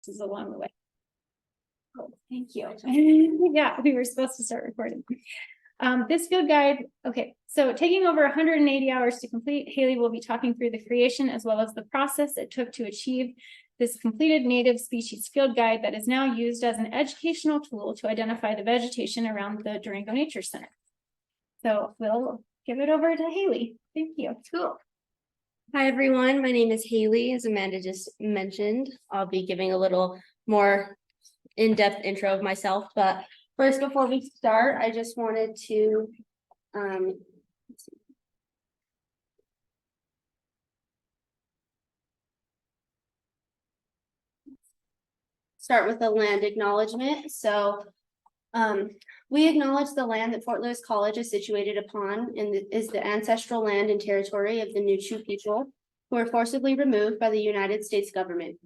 boxes along the way. Oh, thank you. Yeah, we were supposed to start recording. This field guide, okay, so taking over 180 hours to complete, Haley will be talking through the creation as well as the process it took to achieve this completed native species field guide that is now used as an educational tool to identify the vegetation around the Durango Nature Center. So we'll give it over to Haley. Thank you. Cool. Hi, everyone. My name is Haley. As Amanda just mentioned, I'll be giving a little more in-depth intro of myself. But first, before we start, I just wanted to start with a land acknowledgement. So we acknowledge the land that Fort Lewis College is situated upon and is the ancestral land and territory of the Nuchu people who were forcibly removed by the United States government.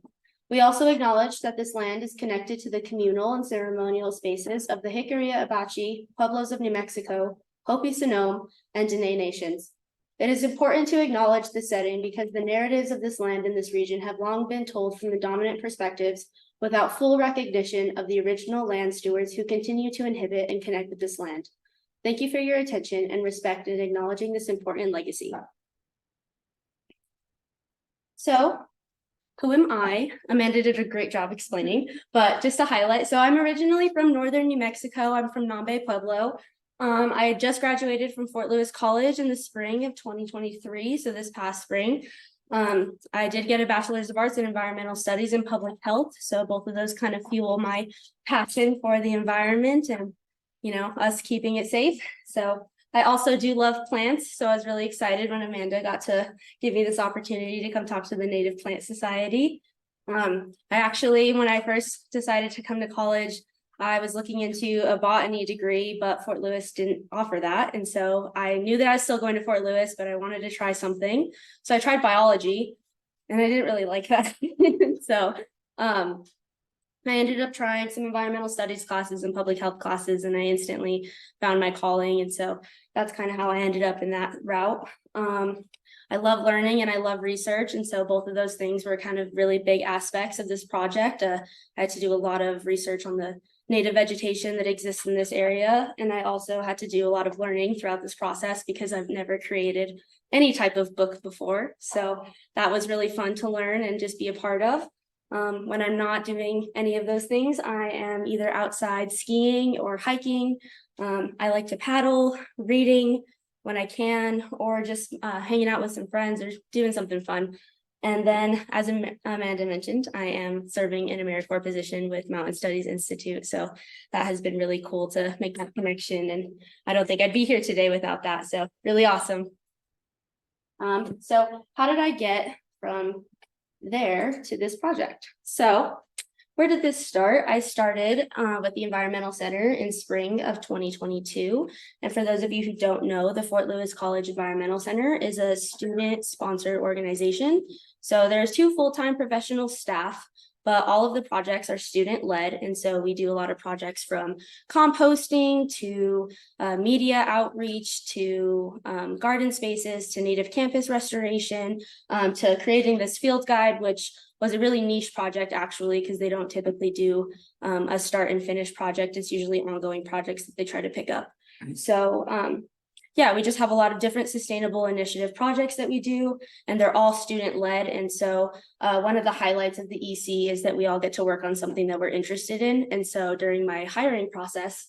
We also acknowledge that this land is connected to the communal and ceremonial spaces of the Jicarilla Apache, Pueblos of New Mexico, Hopi-Sonome, and Dene nations. It is important to acknowledge this setting because the narratives of this land in this region have long been told from the dominant perspectives without full recognition of the original land stewards who continue to inhabit and connect with this land. Thank you for your attention and respect in acknowledging this important legacy. So, who am I? Amanda did a great job explaining, but just to highlight, so I'm originally from northern New Mexico. I'm from Nambe Pueblo. I had just graduated from Fort Lewis College in the spring of 2023, so this past spring. I did get a Bachelor's of Arts in Environmental Studies and Public Health, so both of those kind of fuel my passion for the environment and, you know, us keeping it safe. So I also do love plants, so I was really excited when Amanda got to give me this opportunity to come talk to the Native Plant Society. I actually, when I first decided to come to college, I was looking into a botany degree, but Fort Lewis didn't offer that. And so I knew that I was still going to Fort Lewis, but I wanted to try something. So I tried biology and I didn't really like that. So I ended up trying some environmental studies classes and public health classes, and I instantly found my calling. And so that's kind of how I ended up in that route. I love learning and I love research. And so both of those things were kind of really big aspects of this project. I had to do a lot of research on the native vegetation that exists in this area. And I also had to do a lot of learning throughout this process because I've never created any type of book before. So that was really fun to learn and just be a part of. When I'm not doing any of those things, I am either outside skiing or hiking. I like to paddle, reading when I can, or just hanging out with some friends or doing something fun. And then, as Amanda mentioned, I am serving in a AmeriCorps position with Mountain Studies Institute. So that has been really cool to make that connection. And I don't think I'd be here today without that. So really awesome. So how did I get from there to this project? So where did this start? I started with the Environmental Center in spring of 2022. And for those of you who don't know, the Fort Lewis College Environmental Center is a student-sponsored organization. So there's 2 full-time professional staff, but all of the projects are student-led. And so we do a lot of projects from composting to media outreach to garden spaces to native campus restoration to creating this field guide, which was a really niche project actually, because they don't typically do a start and finish project. It's usually ongoing projects that they try to pick up. So yeah, we just have a lot of different sustainable initiative projects that we do, and they're all student led. And so one of the highlights of the EC is that we all get to work on something that we're interested in. And so during my hiring process,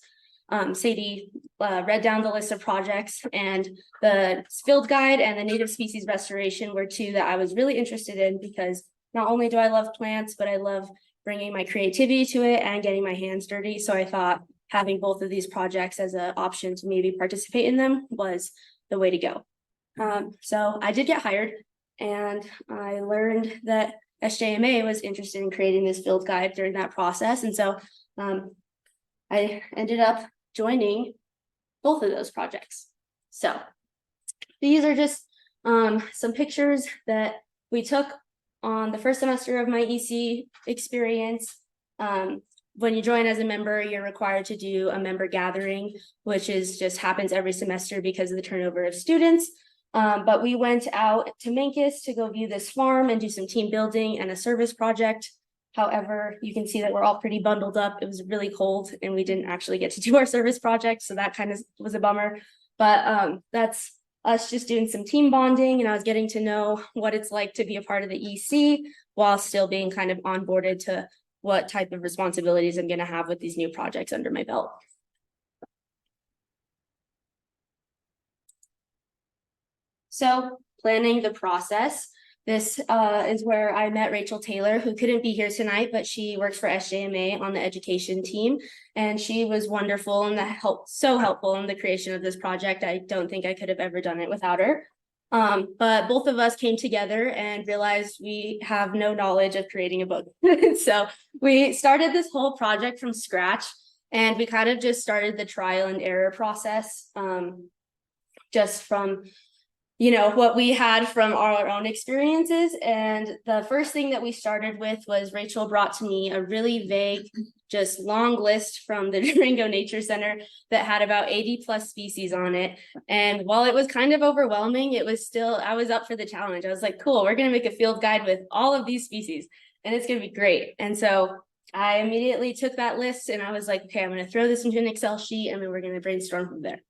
Sadie read down the list of projects, and the field guide and the native species restoration were 2 that I was really interested in because not only do I love plants, but I love bringing my creativity to it and getting my hands dirty. So I thought having both of these projects as an option to maybe participate in them was the way to go. So I did get hired, and I learned that SJMA was interested in creating this field guide during that process. And so I ended up joining both of those projects. So these are just some pictures that we took on the first semester of my EC experience. When you join as a member, you're required to do a member gathering, which is just happens every semester because of the turnover of students. But we went out to Mancos to go view this farm and do some team building and a service project. However, you can see that we're all pretty bundled up. It was really cold and we didn't actually get to do our service project. So that kind of was a bummer. But that's us just doing some team bonding, and I was getting to know what it's like to be a part of the EC while still being kind of onboarded to what type of responsibilities I'm going to have with these new projects under my belt. So planning the process. This is where I met Rachel Taylor, who couldn't be here tonight, but she works for SJMA on the education team. And she was wonderful and so helpful in the creation of this project. I don't think I could have ever done it without her. But both of us came together and realized we have no knowledge of creating a book. So we started this whole project from scratch, and we kind of just started the trial and error process, just from what we had from our own experiences. And the first thing that we started with was Rachel brought to me a really vague, just long list from the Durango Nature Center that had about 80 plus species on it. And while it was kind of overwhelming, it was still, I was up for the challenge. I was like, cool, we're going to make a field guide with all of these species and it's going to be great. And so I immediately took that list and I was like, okay, I'm going to throw this into an Excel sheet and then we're going to brainstorm from there.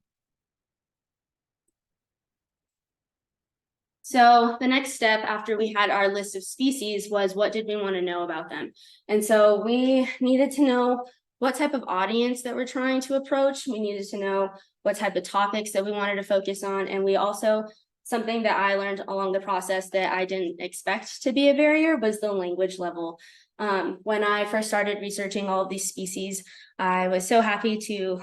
So the next step after we had our list of species was, what did we want to know about them? And so we needed to know what type of audience that we're trying to approach. We needed to know what type of topics that we wanted to focus on. And we also, something that I learned along the process that I didn't expect to be a barrier was the language level. When I first started researching all of these species, I was so happy to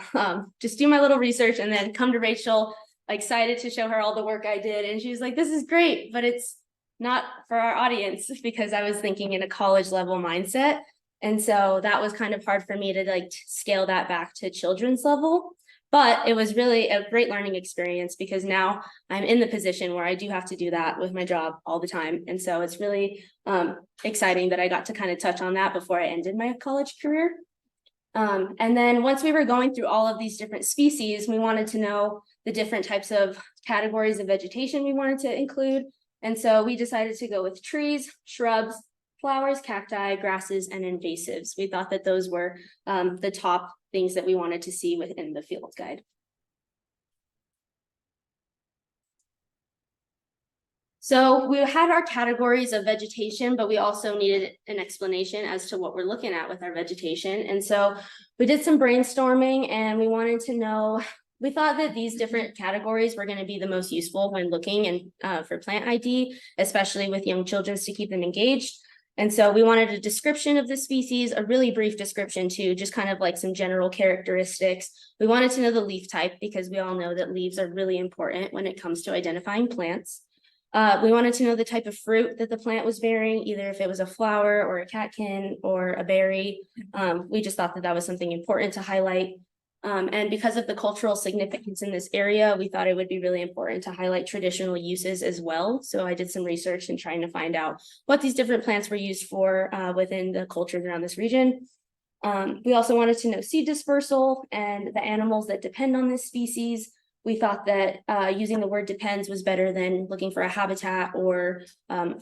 just do my little research and then come to Rachel, excited to show her all the work I did. And she was like, this is great, but it's not for our audience, because I was thinking in a college level mindset. And so that was kind of hard for me to scale that back to children's level. But it was really a great learning experience, because now I'm in the position where I do have to do that with my job all the time. And so it's really exciting that I got to kind of touch on that before I ended my college career. And then once we were going through all of these different species, we wanted to know the different types of categories of vegetation we wanted to include. And so we decided to go with trees, shrubs, flowers, cacti, grasses, and invasives. We thought that those were the top things that we wanted to see within the field guide. So we had our categories of vegetation, but we also needed an explanation as to what we're looking at with our vegetation. And so we did some brainstorming and we wanted to know, we thought that these different categories were going to be the most useful when looking and for plant ID, especially with young children, to keep them engaged. And so we wanted a description of the species, a really brief description too, just kind of like some general characteristics. We wanted to know the leaf type, because we all know that leaves are really important when it comes to identifying plants. We wanted to know the type of fruit that the plant was bearing, either if it was a flower or a catkin or a berry. We just thought that that was something important to highlight. And because of the cultural significance in this area, we thought it would be really important to highlight traditional uses as well. So I did some research in trying to find out what these different plants were used for within the cultures around this region. We also wanted to know seed dispersal and the animals that depend on this species. We thought that using the word depends was better than looking for a habitat or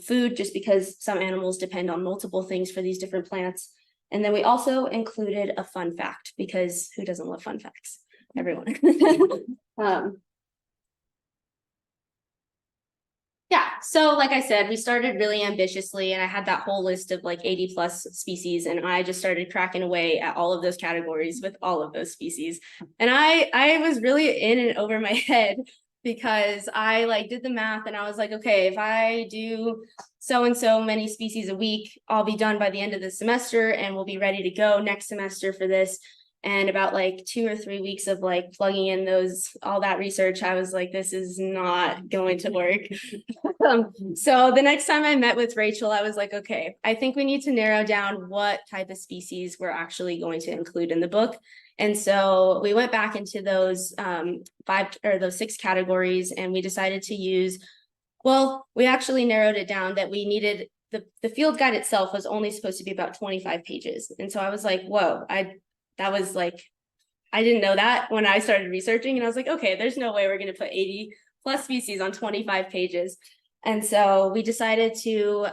food, just because some animals depend on multiple things for these different plants. And then we also included a fun fact, because who doesn't love fun facts? Everyone. Yeah, so like I said, we started really ambitiously, and I had that whole list of 80 plus species, and I just started cracking away at all of those categories with all of those species. And I was really in and over my head, because I did the math and I was like, okay, if I do so and so many species a week, I'll be done by the end of the semester and we'll be ready to go next semester for this. And about 2 or 3 weeks of plugging in all that research, I was like, this is not going to work. So the next time I met with Rachel, I was like, okay, I think we need to narrow down what type of species we're actually going to include in the book. And so we went back into those those 6 categories, and we decided to use, we actually narrowed it down that we needed, the field guide itself was only supposed to be about 25 pages. And so I was like, whoa, I didn't know that when I started researching, and I was like, okay, there's no way we're going to put 80 plus species on 25 pages. And so we decided to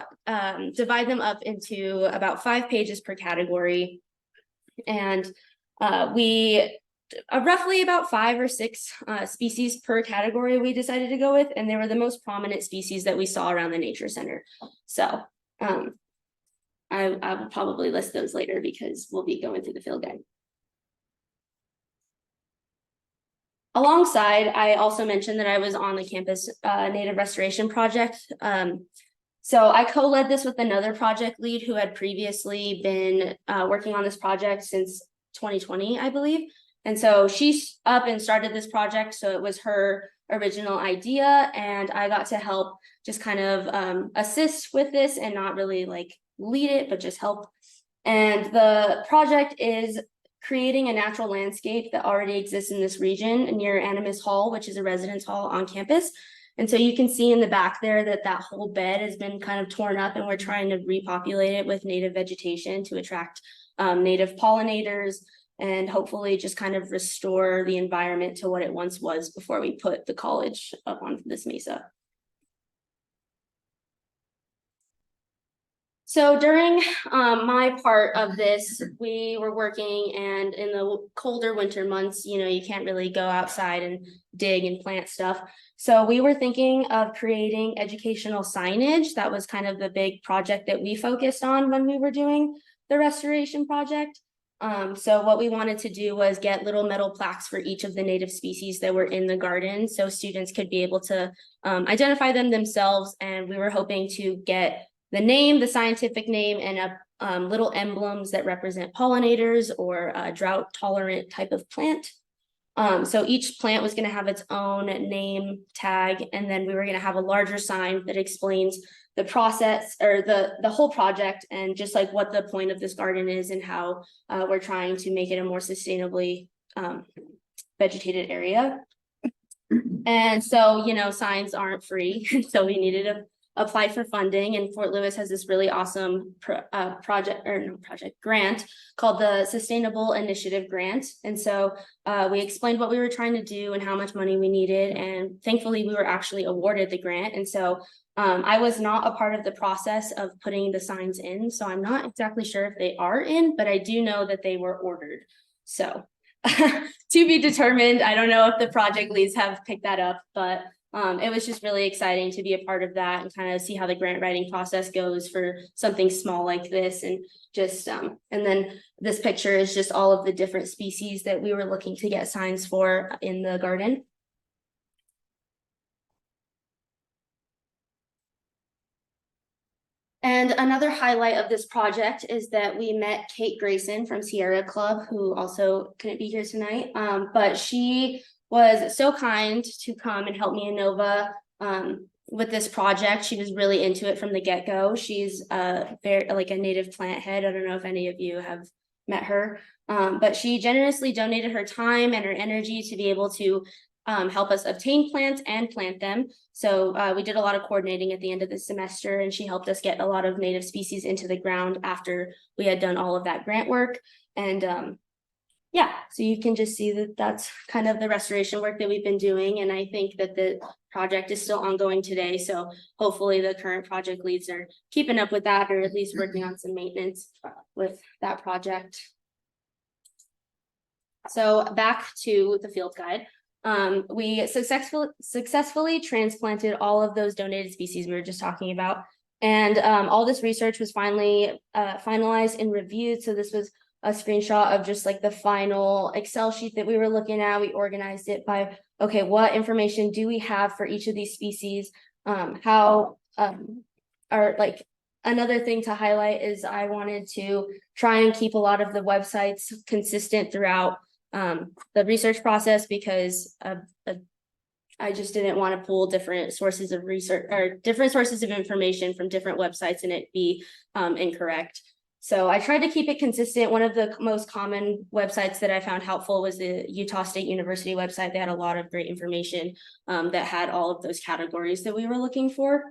divide them up into about 5 pages per category. And we roughly about 5 or 6 species per category we decided to go with, and they were the most prominent species that we saw around the nature center. So I will probably list those later because we'll be going through the field guide. Alongside, I also mentioned that I was on the campus native restoration project. So I co-led this with another project lead who had previously been working on this project since 2020, I believe. And so she's up and started this project. So it was her original idea, and I got to help just kind of assist with this and not really like lead it, but just help. And the project is creating a natural landscape that already exists in this region near Animas Hall, which is a residence hall on campus. And so you can see in the back there that that whole bed has been kind of torn up, and we're trying to repopulate it with native vegetation to attract native pollinators and hopefully just kind of restore the environment to what it once was before we put the college up on this mesa. So during my part of this, we were working, and in the colder winter months, you know, you can't really go outside and dig and plant stuff. So we were thinking of creating educational signage. That was kind of the big project that we focused on when we were doing the restoration project. So what we wanted to do was get little metal plaques for each of the native species that were in the garden, so students could be able to identify them themselves. And we were hoping to get the name, the scientific name, and little emblems that represent pollinators or a drought tolerant type of plant. So each plant was going to have its own name tag, and then we were going to have a larger sign that explains the process or the whole project, and just like what the point of this garden is and how we're trying to make it a more sustainably vegetated area. And so, you know, signs aren't free, so we needed to apply for funding, and Fort Lewis has this really awesome grant called the Sustainable Initiative Grant. And so we explained what we were trying to do and how much money we needed, and thankfully we were actually awarded the grant. And so I was not a part of the process of putting the signs in, so I'm not exactly sure if they are in, but I do know that they were ordered. So to be determined. I don't know if the project leads have picked that up, but it was just really exciting to be a part of that and kind of see how the grant writing process goes for something small like this. And just and then this picture is just all of the different species that we were looking to get signs for in the garden. And another highlight of this project is that we met Kate Grayson from Sierra Club, who also couldn't be here tonight, but she was so kind to come and help me and Nova with this project. She was really into it from the get-go. She's very like a native plant head. I don't know if any of you have met her, but she generously donated her time and her energy to be able to help us obtain plants and plant them. So we did a lot of coordinating at the end of the semester, and she helped us get a lot of native species into the ground after we had done all of that grant work. And yeah, so you can just see that that's kind of the restoration work that we've been doing. And I think that the project is still ongoing today. So hopefully the current project leads are keeping up with that, or at least working on some maintenance with that project. So back to the field guide. We successfully transplanted all of those donated species we were just talking about. And all this research was finally finalized and reviewed. So this was a screenshot of just like the final Excel sheet that we were looking at. We organized it by, okay, what information do we have for each of these species? How are like, another thing to highlight is I wanted to try and keep a lot of the websites consistent throughout the research process, because I just didn't want to pull different sources of research or different sources of information from different websites and it be incorrect. So I tried to keep it consistent. One of the most common websites that I found helpful was the Utah State University website. They had a lot of great information that had all of those categories that we were looking for.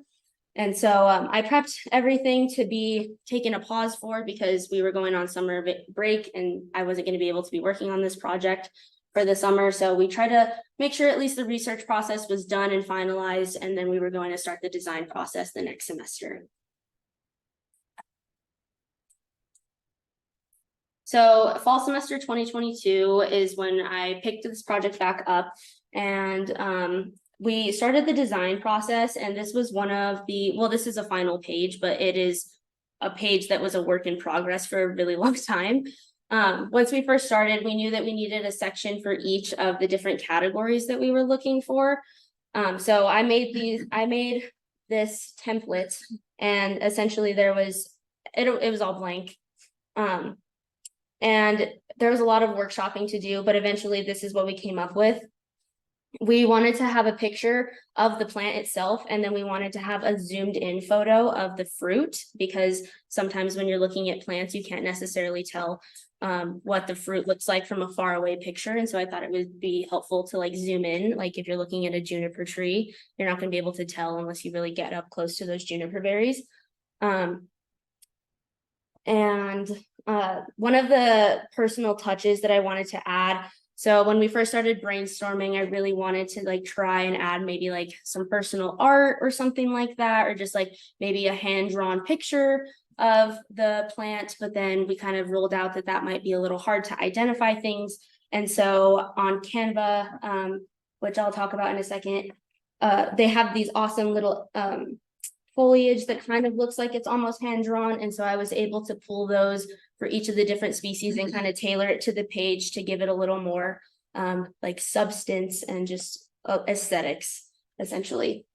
And so I prepped everything to be taken a pause for, because we were going on summer break and I wasn't going to be able to be working on this project for the summer. So we try to make sure at least the research process was done and finalized, and then we were going to start the design process the next semester. So fall semester 2022 is when I picked this project back up, and we started the design process, and this was one of the, well, this is a final page, but it is a page that was a work in progress for a really long time. Once we first started, we knew that we needed a section for each of the different categories that we were looking for. So I made this template, and essentially there was, it was all blank. And there was a lot of workshopping to do, but eventually this is what we came up with. We wanted to have a picture of the plant itself, and then we wanted to have a zoomed in photo of the fruit, because sometimes when you're looking at plants, you can't necessarily tell what the fruit looks like from a far away picture. And so I thought it would be helpful to like zoom in. Like if you're looking at a juniper tree, you're not going to be able to tell unless you really get up close to those juniper berries. One of the personal touches that I wanted to add, so when we first started brainstorming, I really wanted to like try and add maybe like some personal art or something like that, or just like maybe a hand-drawn picture of the plant, but then we kind of ruled out that that might be a little hard to identify things. And so on Canva, which I'll talk about in a second, they have these awesome little foliage that kind of looks like it's almost hand-drawn, and so I was able to pull those for each of the different species and kind of tailor it to the page to give it a little more like substance and just aesthetics, essentially.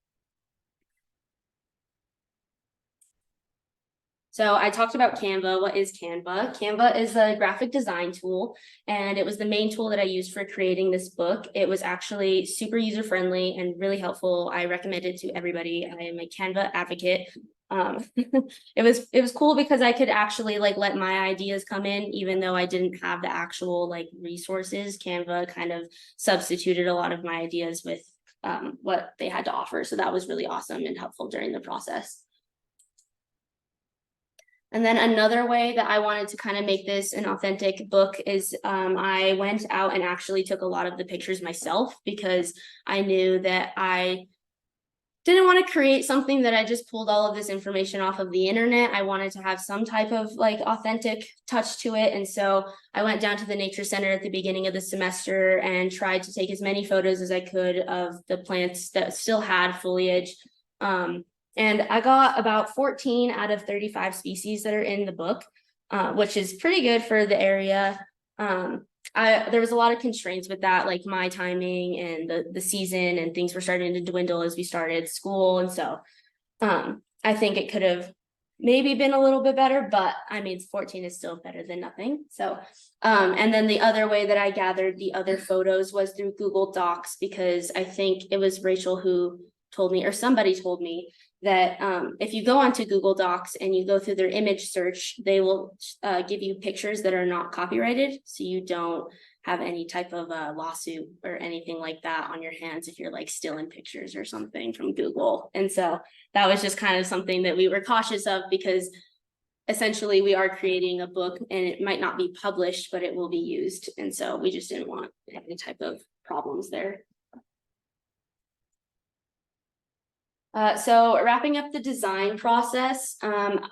So I talked about Canva. What is Canva? Canva is a graphic design tool, and it was the main tool that I used for creating this book. It was actually super user-friendly and really helpful. I recommend it to everybody. I am a Canva advocate. It was cool because I could actually like let my ideas come in, even though I didn't have the actual like resources. Canva kind of substituted a lot of my ideas with what they had to offer. So that was really awesome and helpful during the process. And then another way that I wanted to kind of make this an authentic book is I went out and actually took a lot of the pictures myself, because I knew that I didn't want to create something that I just pulled all of this information off of the internet. I wanted to have some type of like authentic touch to it. And so I went down to the nature center at the beginning of the semester and tried to take as many photos as I could of the plants that still had foliage. And I got about 14 out of 35 species that are in the book, which is pretty good for the area. There was a lot of constraints with that, like my timing and the season, and things were starting to dwindle as we started school. And so I think it could have maybe been a little bit better, but I mean, 14 is still better than nothing. So, and then the other way that I gathered the other photos was through Google Docs, because I think it was Rachel who told me, or somebody told me, that if you go onto Google Docs and you go through their image search, they will give you pictures that are not copyrighted, so you don't have any type of lawsuit or anything like that on your hands if you're like stealing pictures or something from Google. And so that was just kind of something that we were cautious of, because essentially we are creating a book and it might not be published, but it will be used. And so we just didn't want any type of problems there. So wrapping up the design process,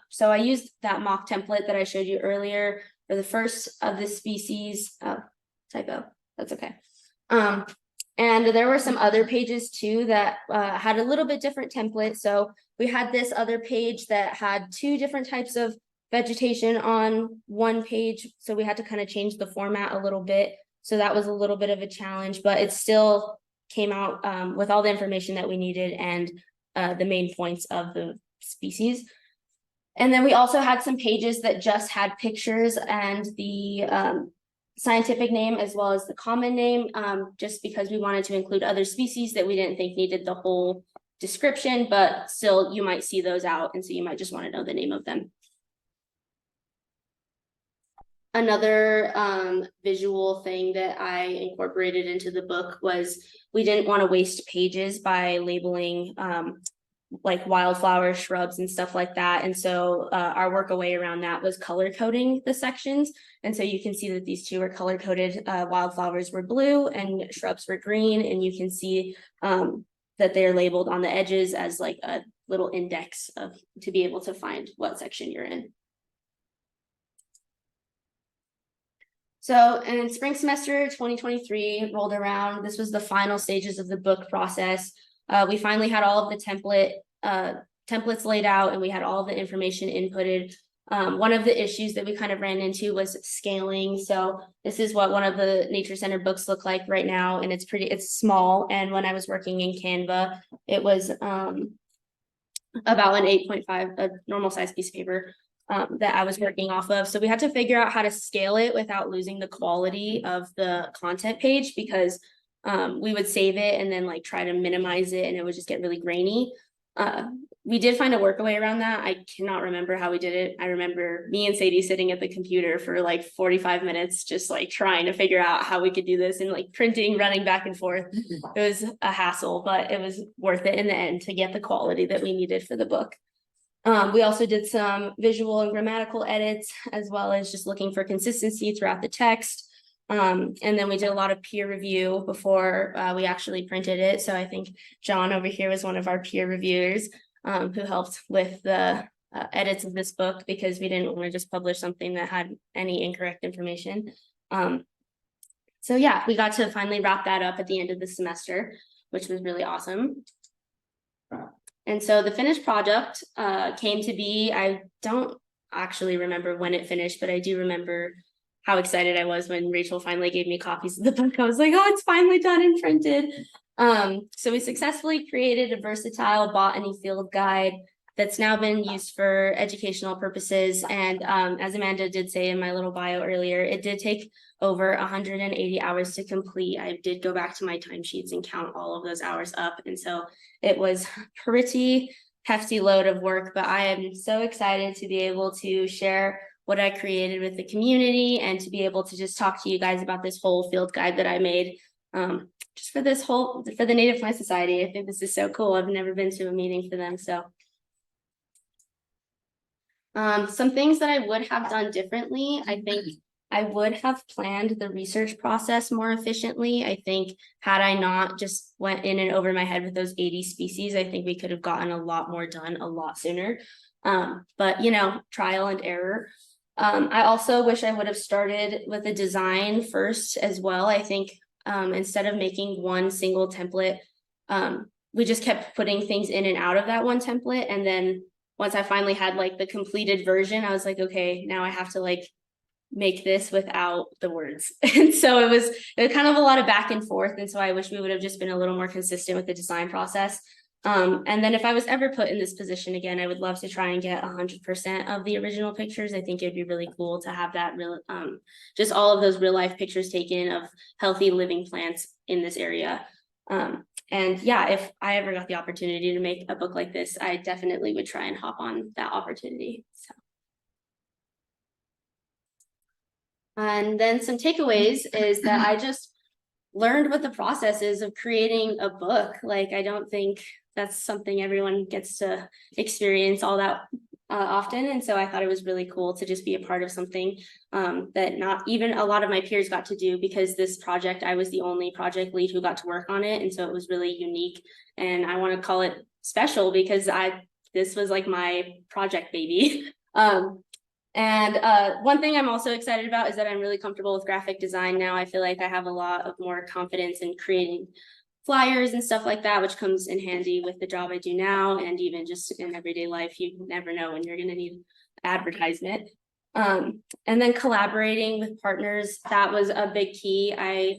so I used that mock template that I showed you earlier for the first of the species. Typo, that's okay. And there were some other pages too that had a little bit different template. So we had this other page that had two different types of vegetation on one page, so we had to kind of change the format a little bit. So that was a little bit of a challenge, but it still came out with all the information that we needed and the main points of the species. And then we also had some pages that just had pictures and the scientific name as well as the common name, just because we wanted to include other species that we didn't think needed the whole description, but still you might see those out, and so you might just want to know the name of them. Another visual thing that I incorporated into the book was we didn't want to waste pages by labeling like wildflowers, shrubs, and stuff like that. And so our workaway around that was color coding the sections. And so you can see that these two are color coded. Wildflowers were blue and shrubs were green. And you can see that they're labeled on the edges as like a little index to be able to find what section you're in. So in spring semester 2023 rolled around. This was the final stages of the book process. We finally had all of the templates laid out, and we had all of the information inputted. One of the issues that we kind of ran into was scaling. So this is what one of the Nature Center books look like right now, and it's small. And when I was working in Canva, it was about an 8.5, a normal size piece of paper that I was working off of. So we had to figure out how to scale it without losing the quality of the content page, because we would save it and then like try to minimize it and it would just get really grainy. We did find a workaway around that. I cannot remember how we did it. I remember me and Sadie sitting at the computer for like 45 minutes, just like trying to figure out how we could do this, and like printing, running back and forth. It was a hassle, but it was worth it in the end to get the quality that we needed for the book. We also did some visual and grammatical edits, as well as just looking for consistency throughout the text. And then we did a lot of peer review before we actually printed it. So I think John over here was one of our peer reviewers who helped with the edits of this book, because we didn't want to just publish something that had any incorrect information. So yeah, we got to finally wrap that up at the end of the semester, which was really awesome. And so the finished project came to be, I don't actually remember when it finished, but I do remember how excited I was when Rachel finally gave me copies of the book. I was like, oh, it's finally done and printed. So we successfully created a versatile botany field guide that's now been used for educational purposes. And as Amanda did say in my little bio earlier, it did take over 180 hours to complete. I did go back to my timesheets and count all of those hours up. And so it was a pretty hefty load of work, but I am so excited to be able to share what I created with the community and to be able to just talk to you guys about this whole field guide that I made just for the Native Plant Society. I think this is so cool. I've never been to a meeting for them. So some things that I would have done differently, I think I would have planned the research process more efficiently. I think had I not just went in and over my head with those 80 species, I think we could have gotten a lot more done a lot sooner. But you know, trial and error. I also wish I would have started with the design first as well. I think instead of making one single template, we just kept putting things in and out of that one template. And then once I finally had like the completed version, I was like, okay, now I have to like make this without the words. And so it was kind of a lot of back and forth. And so I wish we would have just been a little more consistent with the design process. And then if I was ever put in this position again, I would love to try and get 100% of the original pictures. I think it'd be really cool to have that real, just all of those real life pictures taken of healthy living plants in this area. And yeah, if I ever got the opportunity to make a book like this, I definitely would try and hop on that opportunity. So. And then some takeaways is that I just learned what the process is of creating a book. Like, I don't think that's something everyone gets to experience all that often. And so I thought it was really cool to just be a part of something that not even a lot of my peers got to do, because this project, I was the only project lead who got to work on it. And so it was really unique. And I want to call it special because this was like my project baby. And one thing I'm also excited about is that I'm really comfortable with graphic design now. I feel like I have a lot of more confidence in creating flyers and stuff like that, which comes in handy with the job I do now. And even just in everyday life, you never know when you're going to need advertisement. And then collaborating with partners, that was a big key. I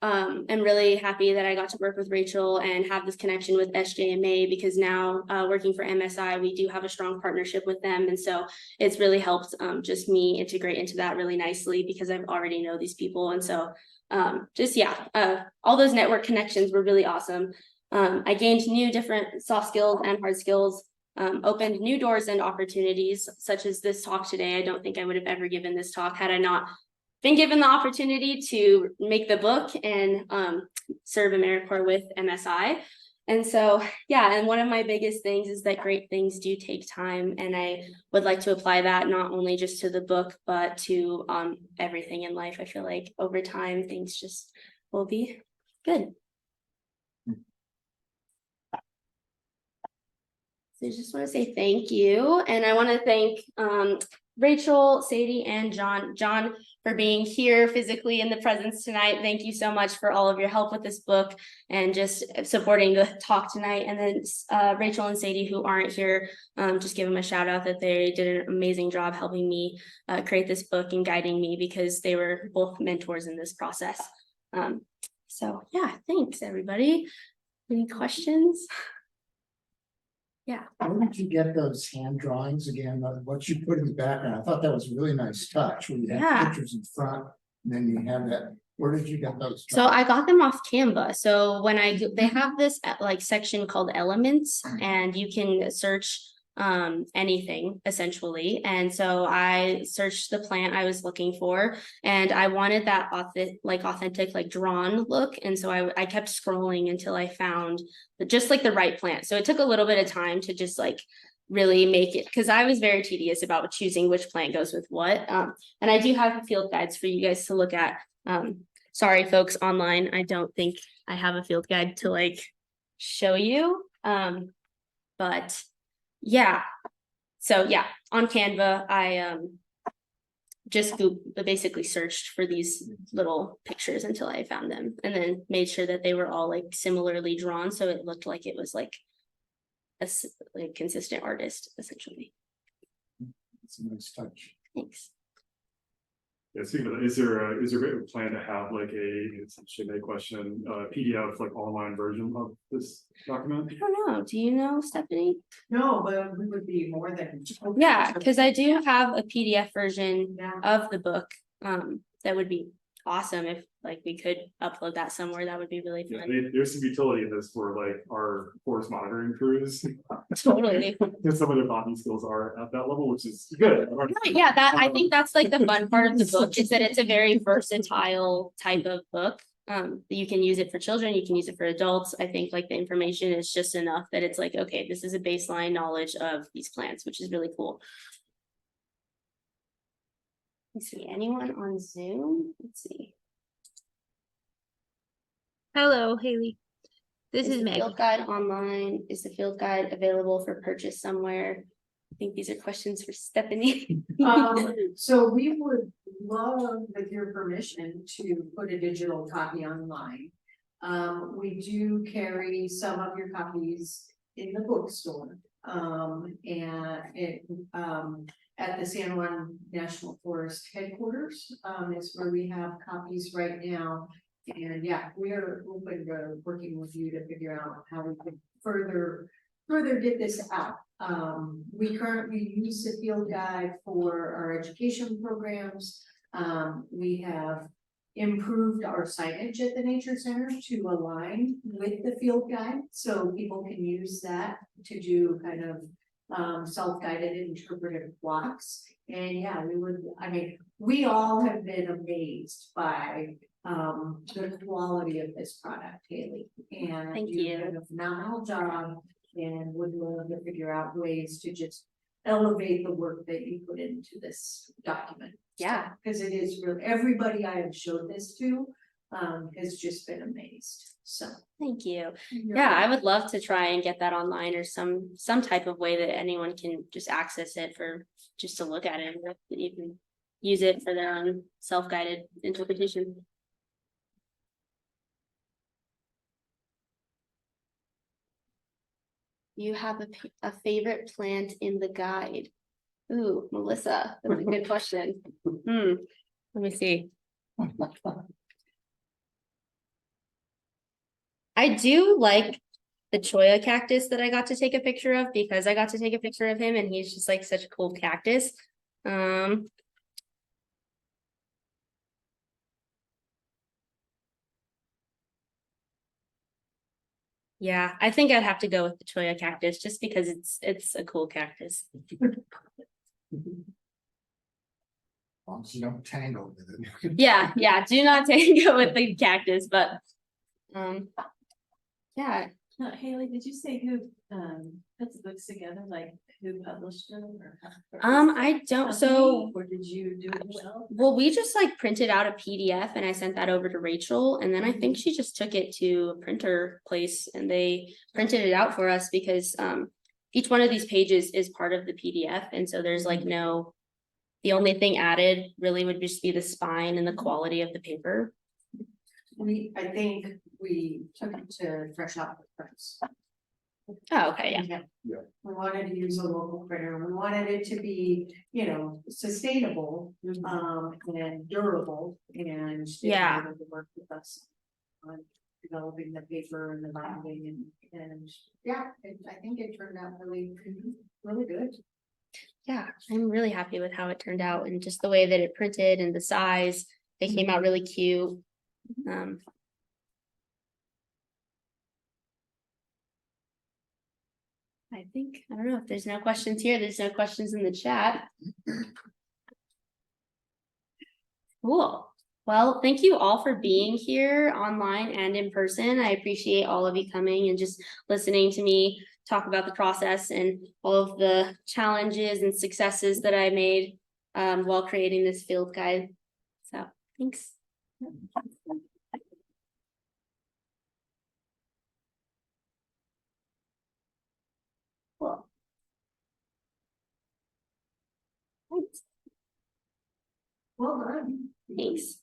am really happy that I got to work with Rachel and have this connection with SJMA, because now working for MSI, we do have a strong partnership with them. And so it's really helped just me integrate into that really nicely, because I already know these people. And so all those network connections were really awesome. I gained new different soft skills and hard skills, opened new doors and opportunities, such as this talk today. I don't think I would have ever given this talk had I not been given the opportunity to make the book and serve AmeriCorps with MSI. And so, yeah, and one of my biggest things is that great things do take time, and I would like to apply that not only just to the book, but to everything in life. I feel like over time, things just will be good. So I just want to say thank you. And I want to thank Rachel, Sadie, and John. John, for being here physically in the presence tonight. Thank you so much for all of your help with this book and just supporting the talk tonight. And then Rachel and Sadie, who aren't here, just give them a shout out that they did an amazing job helping me create this book and guiding me, because they were both mentors in this process. So yeah, thanks everybody. Any questions? Yeah. Where did you get those hand drawings again? What you put in the background? I thought that was a really nice touch, where you have pictures in front and then you have that. Where did you get those? So I got them off Canva. So when they have this like section called elements, and you can search anything essentially. And so I searched the plant I was looking for, and I wanted that authentic, like drawn look. And so I kept scrolling until I found just like the right plant. So it took a little bit of time to just like really make it, because I was very tedious about choosing which plant goes with what. And I do have field guides for you guys to look at. Sorry, folks online, I don't think I have a field guide to like show you. But yeah, so yeah, on Canva, I just basically searched for these little pictures until I found them, and then made sure that they were all like similarly drawn, so it looked like it was like a consistent artist essentially. It's a nice touch. Thanks. Yeah, is there a plan to have like it's a question, PDF, like online version of this document? I don't know. Do you know, Stephanie? No, but we would be more than. Yeah, because I do have a PDF version Yeah. of the book. That would be awesome if like we could upload that somewhere. That would be really Yeah, fun. there's some utility in this for like our forest monitoring crews. Totally. Because some of their botany skills are at that level, which is good. Yeah, I think that's like the fun part of the book, is that it's a very versatile type of book. You can use it for children, you can use it for adults. I think like the information is just enough that it's like, okay, this is a baseline knowledge of these plants, which is really cool. Let's see, anyone on Zoom? Let's see. Hello, Haley. This is the Maggie. Field guide online? Is the field guide available for purchase somewhere? I think these are questions for Stephanie. So we would love, with your permission, to put a digital copy online. We do carry some of your copies in the bookstore. And it, at the San Juan National Forest headquarters, is where we have copies right now. And yeah, we are open to working with you to figure out how we could further get this out. We currently use the field guide for our education programs. We have improved our signage at the nature center to align with the field guide, so people can use that to do kind of self-guided interpretive blocks. And yeah, we all have been amazed by the quality of this product, Haley. And Thank you you. did a phenomenal job, and would love to figure out ways to just elevate the work that you put into this document. Yeah. Because it is really, everybody I have showed this to has just been amazed, so. Thank you. Yeah, I would love to try and get that online, or some type of way that anyone can just access it for just to look at it, and you can use it for their own self-guided interpretation. You have a favorite plant in the guide? Ooh, Melissa, that's a good question. Let me see. I do like the cholla cactus that I got to take a picture of, because I got to take a picture of him and he's just like such a cool cactus. Yeah, I think I'd have to go with the cholla cactus just because it's a cool cactus. As long as you don't tangle with it. Yeah, do not go with the cactus, but yeah, Haley, did you say who, put the books together, like who published them or? I don't, so, Or did you do it yourself? well, we just like printed out a PDF and I sent that over to Rachel, and then I think she just took it to a printer place and they printed it out for us because, each one of these pages is part of the PDF, and so there's like no, the only thing added really would just be the spine and the quality of the paper. I think we took it to Fresh Out Prints. Oh, okay, yeah. Yeah. We wanted to use a local printer, we wanted it to be, you know, sustainable, and durable, and. they were Yeah. able to work with us on developing the paper and the binding and, yeah, I think it turned out really, really good. Yeah, I'm really happy with how it turned out and just the way that it printed and the size. They came out really cute. I think, I don't know if there's no questions here, there's no questions in the chat. Cool. Well, thank you all for being here online and in person. I appreciate all of you coming and just listening to me talk about the process and all of the challenges and successes that I made while creating this field guide. So, thanks. Cool. Thanks. Well done. Thanks.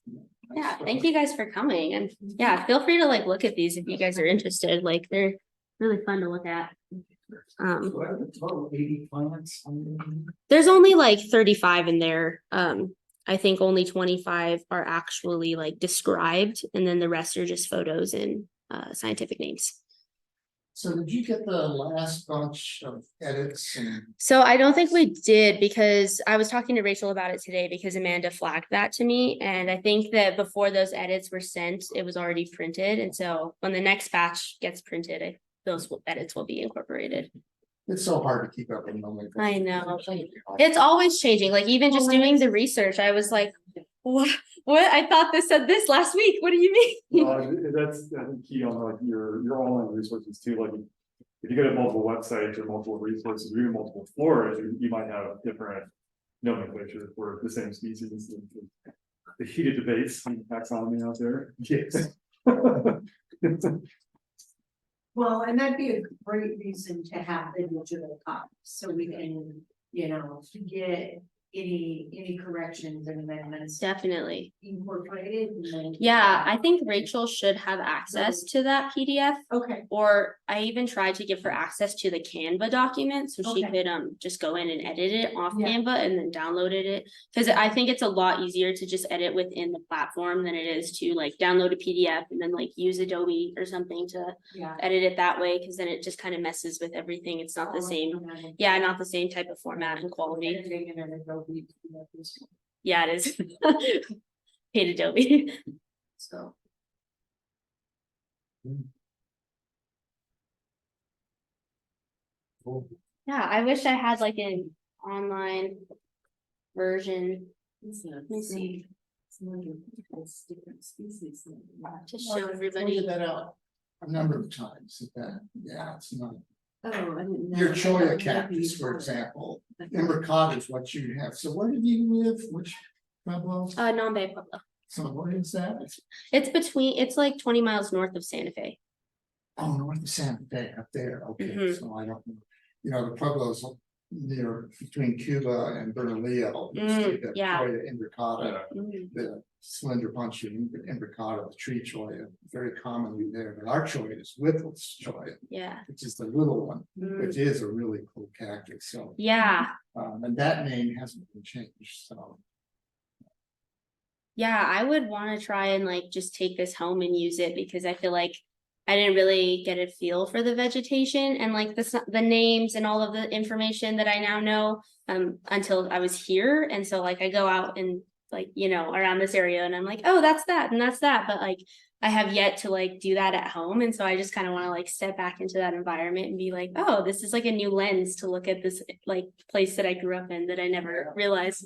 Yeah, thank you guys for coming, and yeah, feel free to like look at these if you guys are interested. Like, they're really fun to look at. Total 80 plants. There's only like 35 in there. I think only 25 are actually like described, and then the rest are just photos and scientific names. So did you get the last bunch of edits and? So I don't think we did, because I was talking to Rachel about it today because Amanda flagged that to me. And I think that before those edits were sent, it was already printed. And so when the next batch gets printed, those edits will be incorporated. It's so hard to keep up with them. I know. It's always changing. Like even just doing the research, I was like, what? I thought this said this last week. What do you mean? That's, I think, key on like your online resources too, like. If you go to multiple websites or multiple resources, or even multiple floors, you might have different nomenclature for the same species. The heated debates on taxonomy out there. Yes. Well, and that'd be a great reason to have the digital copies, so we can, you know, get any corrections and amendments Definitely. incorporated. And then. Yeah, I think Rachel should have access to that PDF. Okay, Or I even tried to give her access to the Canva document so she Okay. could just go in and edit it off Yeah. Canva and then downloaded it. Cause I think it's a lot easier to just edit within the platform than it is to like download a PDF and then like use Adobe or something to yeah. edit it that way. Cause then it just kind of messes with everything. It's not the same. Yeah, not the same type of format and quality. Yeah, it is. Hate Adobe. So. Yeah, I wish I had like an online version. Let me see. Different species. To show I everybody. pointed that out a number of times, yeah, it's not. Oh, I didn't know. Your cholla cactus, for example, imbricata is what you have, so where do you live, which pueblo? Nambe Pueblo. So what is that? It's like 20 miles north of Santa Fe. Oh, north of Santa Fe, up there, okay, Mhm. so I don't know. You know, the pueblos near between Cuba and Bernalillo. Yeah. Cholla imbricata, Mhm. the slender bunch of imbricata, the tree cholla, very commonly there, but our cholla is Whittle's cholla, Yeah. which is the little one, Mm. which is a really cool cactus, so. Yeah. And that name hasn't been changed, so. Yeah, I would want to try and like just take this home and use it because I feel like I didn't really get a feel for the vegetation and like the names and all of the information that I now know until I was here. And so like I go out and like, you know, around this area and I'm like, oh, that's that and that's that. But like I have yet to like do that at home. And so I just kind of want to like step back into that environment and be like, oh, this is like a new lens to look at this like place that I grew up in that I never realized.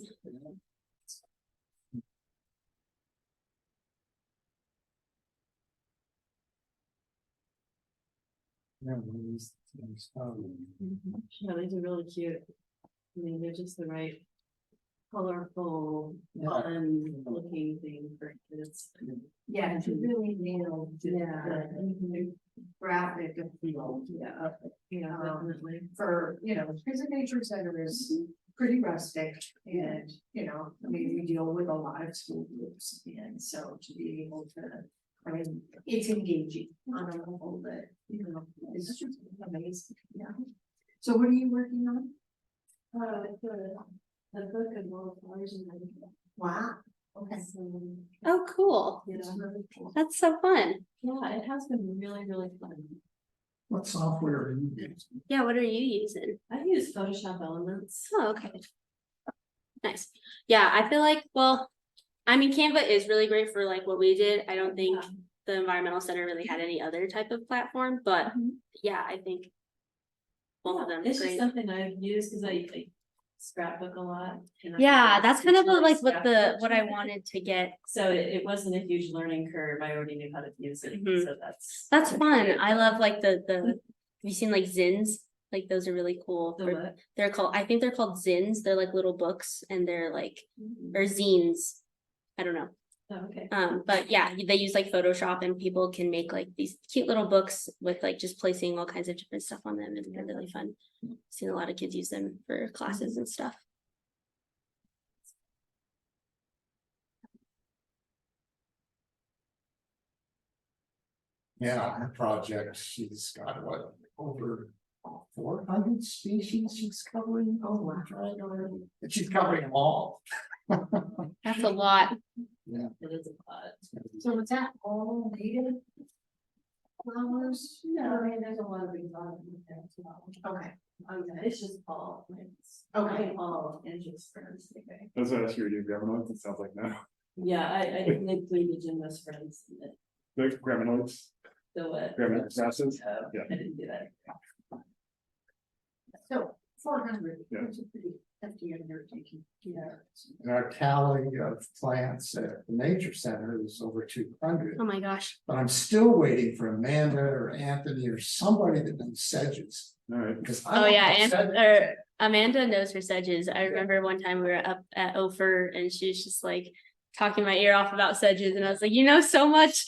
Yeah, these things, Yeah, these are really cute. I mean, they're just the right colorful, Yeah. fun looking thing for kids. Yeah, to really nail, the graphic appeal. Yeah, definitely. For, because the nature center is pretty rustic and, I mean, we deal with a lot of school groups. And so to be able to, I mean, it's engaging on a level that, is just amazing, yeah. So what are you working on? The book of world flowers and everything. Wow, okay. Oh, cool. It's really cool. That's so fun. Yeah, it has been really, really fun. what software are you using? Yeah, what are you using? I use Photoshop Elements. Oh, okay. Nice. Yeah, I feel like, well, I mean, Canva is really great for like what we did. I don't think the environmental center really had any other type of platform, but yeah, I think both of them. It's great. just something I've used because I scrapbook a lot. And I Yeah, think that's kind of it's really like what scrapbook. I wanted to get. So it wasn't a huge learning curve. I already knew how to use it, Mhm. so That's fun. I love like the have you seen like zins? Like those are really cool. The what? They're called, I think they're called zins. They're like little books and they're like, or zines. I don't know. Oh, okay. But yeah, they use like Photoshop and people can make like these cute little books with like just placing all kinds of different stuff on them and they're really fun. Seen a lot of kids use them for classes and stuff. Yeah, her project, she's got what, over 400 species she's covering. Oh, wow. And she's covering them all. That's a lot. It is a lot. So is that all native flowers? No, I mean, there's a lot of exotic there as well. Okay. It's just all. Okay. All angiosperms. Okay. That's what I asked you to do, Graminoids, it sounds like no. Yeah, I did cleavage in those friends. The Graminoids, The what? Graminoid grasses, yeah. I didn't do that. So 400. Yeah. That's a pretty hefty undertaking. Yeah. And our tally of plants at the nature center is over 200. Oh my gosh. But I'm still waiting for Amanda or Anthony or somebody that knows sedges. All right. Because Oh yeah, and Amanda knows her sedges. I remember one time we were up at Ophir and she was just like talking my ear off about sedges and I was like, you know so much.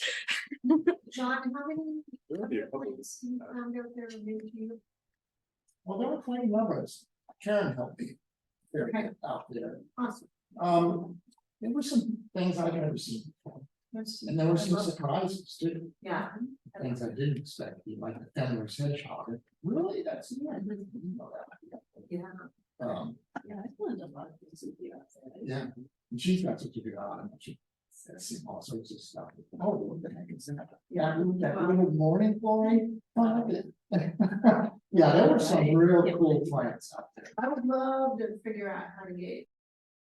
John, how many Yeah. plants you found out there new to you? Well, there were plenty of us. Karen helped me. There out there. Awesome. There were some things I'd never seen before. And there were some surprises too. Yeah. Things I didn't expect, like the Fenner's hedgehog. Really? That's. Yeah. Yeah. Yeah, I learned a lot of things with you out there. Yeah, and she's got to figure out, and she says all sorts of stuff. Oh, what the heck is that? Yeah, that little morning glory. Yeah, there were some real cool plants out there. I would love to figure out how to get